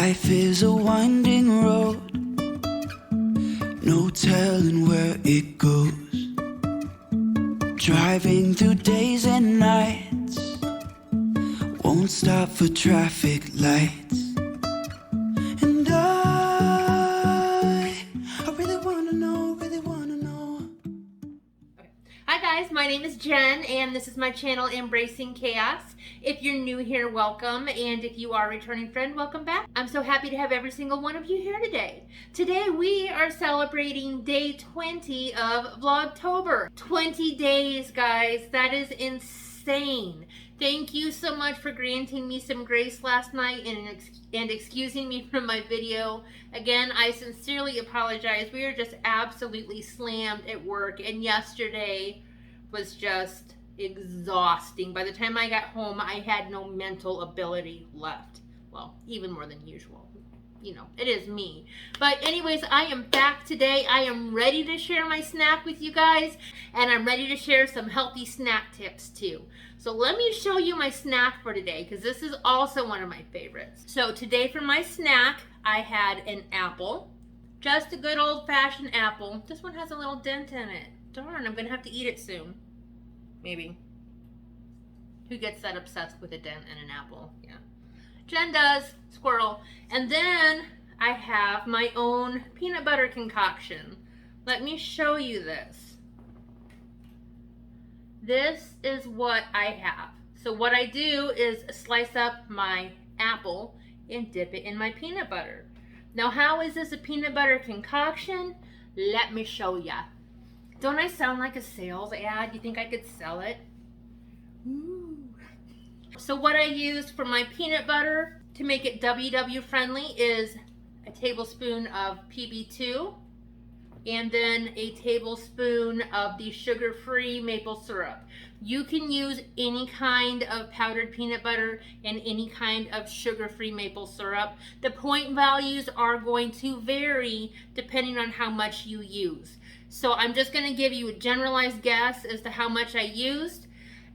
Life is a winding road, no telling where it goes. Driving through days and nights, won't stop for traffic lights. And I really wanna know, really wanna know. Okay. Hi guys, my name is Jen and this is my channel Embracing Chaos. If you're new here, welcome, and if you are a returning friend, welcome back. I'm so happy to have every single one of you here today. Today we are celebrating day 20 of Vlogtober. 20 days, guys. That is insane. Thank you so much for granting me some grace last night and excusing me from my video. Again, I sincerely apologize. We are just absolutely slammed at work, and yesterday was just exhausting. By the time I got home, I had no mental ability left. Well, even more than usual. You know, it is me. But anyways, I am back today. I am ready to share my snack with you guys, and I'm ready to share some healthy snack tips too. So let me show you my snack for today, because this is also one of my favorites. So today for my snack, I had an apple. Just a good old-fashioned apple. This one has a little dent in it. Darn, I'm gonna have to eat it soon. Maybe. Who gets that obsessed with a dent in an apple? Yeah. Jen does. Squirrel. And then I have my own peanut butter concoction. Let me show you this. This is what I have. So what I do is slice up my apple and dip it in my peanut butter. Now, how is this a peanut butter concoction? Let me show ya. Don't I sound like a sales ad? You think I could sell it? Ooh. So what I used for my peanut butter to make it WW friendly is a tablespoon of PB2 and then a tablespoon of the sugar-free maple syrup. You can use any kind of powdered peanut butter and any kind of sugar-free maple syrup. The point values are going to vary depending on how much you use. So I'm just going to give you a generalized guess as to how much I used,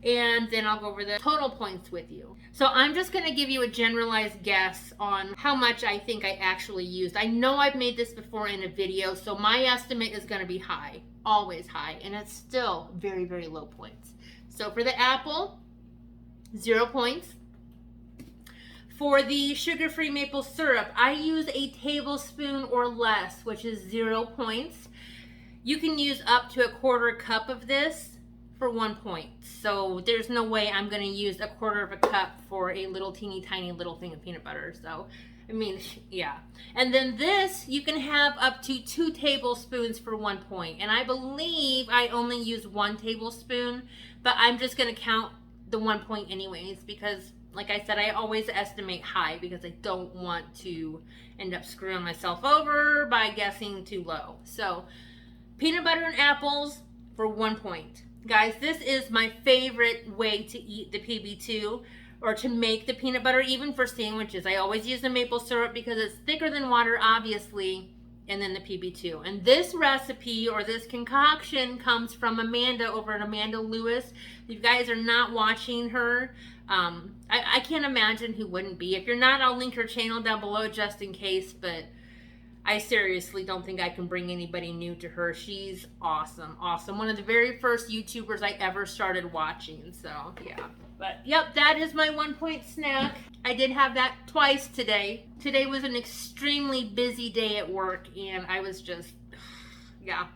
and then I'll go over the total points with you. So I'm just going to give you a generalized guess on how much I think I actually used. I know I've made this before in a video, so my estimate is going to be high, always high, and it's still very, very low points. So for the apple, 0 points. For the sugar-free maple syrup, I use a tablespoon or less, which is 0 points. You can use up to a 1/4 cup of this for 1 point. So there's no way I'm going to use a 1/4 cup for a little teeny tiny little thing of peanut butter. So, I mean, yeah. And then this, you can have up to 2 tablespoons for 1 point. And I believe I only use 1 tablespoon, but I'm just going to count the 1 point anyways, because like I said, I always estimate high because I don't want to end up screwing myself over by guessing too low. So peanut butter and apples for 1 point. Guys, this is my favorite way to eat the PB2 or to make the peanut butter, even for sandwiches. I always use the maple syrup because it's thicker than water, obviously, and then the PB2. And this recipe or this concoction comes from Amanda over at Amanda Lewis. If you guys are not watching her, I can't imagine who wouldn't be. If you're not, I'll link her channel down below just in case, but I seriously don't think I can bring anybody new to her. She's awesome, awesome. One of the very first YouTubers I ever started watching, so yeah. But yep, that is my 1 point snack. I did have that twice today. Today was an extremely busy day at work, and I was just, yeah,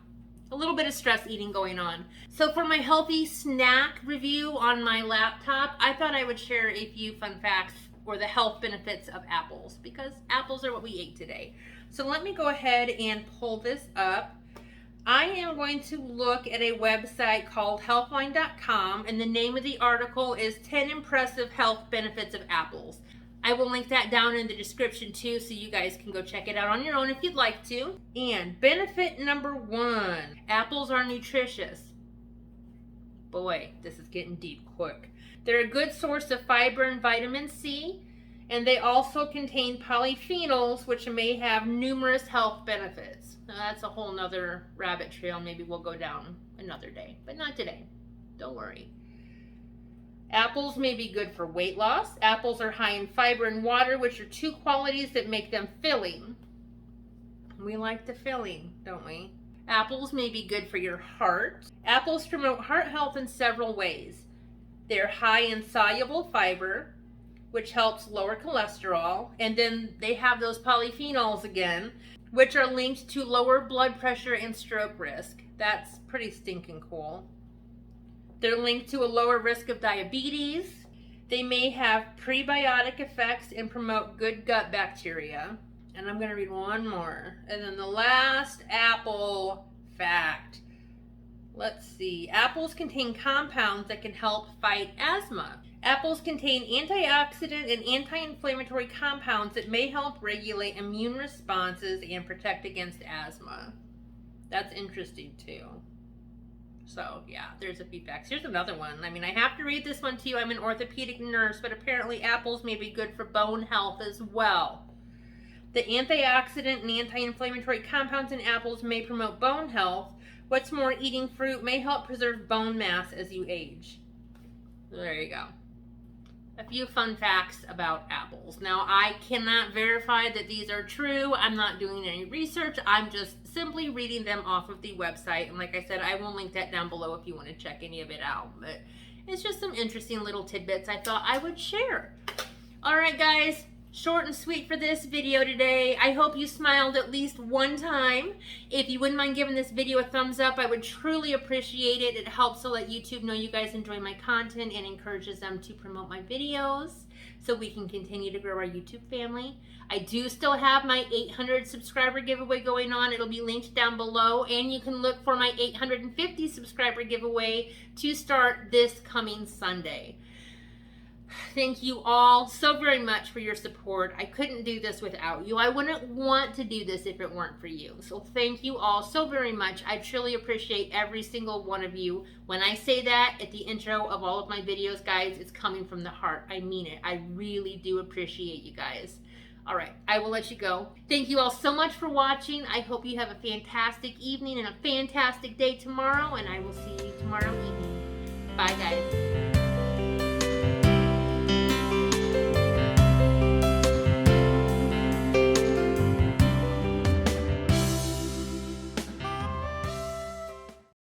a little bit of stress eating going on. So for my healthy snack review on my laptop, I thought I would share a few fun facts or the health benefits of apples, because apples are what we ate today. So let me go ahead and pull this up. I am going to look at a website called healthline.com, and the name of the article is 10 Impressive Health Benefits of Apples. I will link that down in the description too, so you guys can go check it out on your own if you'd like to. And benefit number 1, apples are nutritious. Boy, this is getting deep quick. They're a good source of fiber and vitamin C, and they also contain polyphenols, which may have numerous health benefits. Now, that's a whole nother rabbit trail. Maybe we'll go down another day, but not today. Don't worry. Apples may be good for weight loss. Apples are high in fiber and water, which are two qualities that make them filling. We like the filling, don't we? Apples may be good for your heart. Apples promote heart health in several ways. They're high in soluble fiber, which helps lower cholesterol. And then they have those polyphenols again, which are linked to lower blood pressure and stroke risk. That's pretty stinking cool. They're linked to a lower risk of diabetes. They may have prebiotic effects and promote good gut bacteria. And I'm going to read one more. And then the last apple fact. Let's see. Apples contain compounds that can help fight asthma. Apples contain antioxidant and anti-inflammatory compounds that may help regulate immune responses and protect against asthma. That's interesting too. So yeah, there's a few facts. Here's another one. I mean, I have to read this one to you. I'm an orthopedic nurse, but apparently apples may be good for bone health as well. The antioxidant and anti-inflammatory compounds in apples may promote bone health. What's more, eating fruit may help preserve bone mass as you age. So there you go. A few fun facts about apples. Now, I cannot verify that these are true. I'm not doing any research. I'm just simply reading them off of the website. And like I said, I will link that down below if you want to check any of it out. But it's just some interesting little tidbits I thought I would share. All right, guys. Short and sweet for this video today. I hope you smiled at least one time. If you wouldn't mind giving this video a thumbs up, I would truly appreciate it. It helps to let YouTube know you guys enjoy my content and encourages them to promote my videos so we can continue to grow our YouTube family. I do still have my 800 subscriber giveaway going on. It'll be linked down below, and you can look for my 850 subscriber giveaway to start this coming Sunday. Thank you all so very much for your support. I couldn't do this without you. I wouldn't want to do this if it weren't for you. So thank you all so very much. I truly appreciate every single one of you. When I say that at the intro of all of my videos, guys, it's coming from the heart. I mean it. I really do appreciate you guys. All right, I will let you go. Thank you all so much for watching. I hope you have a fantastic evening and a fantastic day tomorrow, and I will see you tomorrow evening. Bye, guys.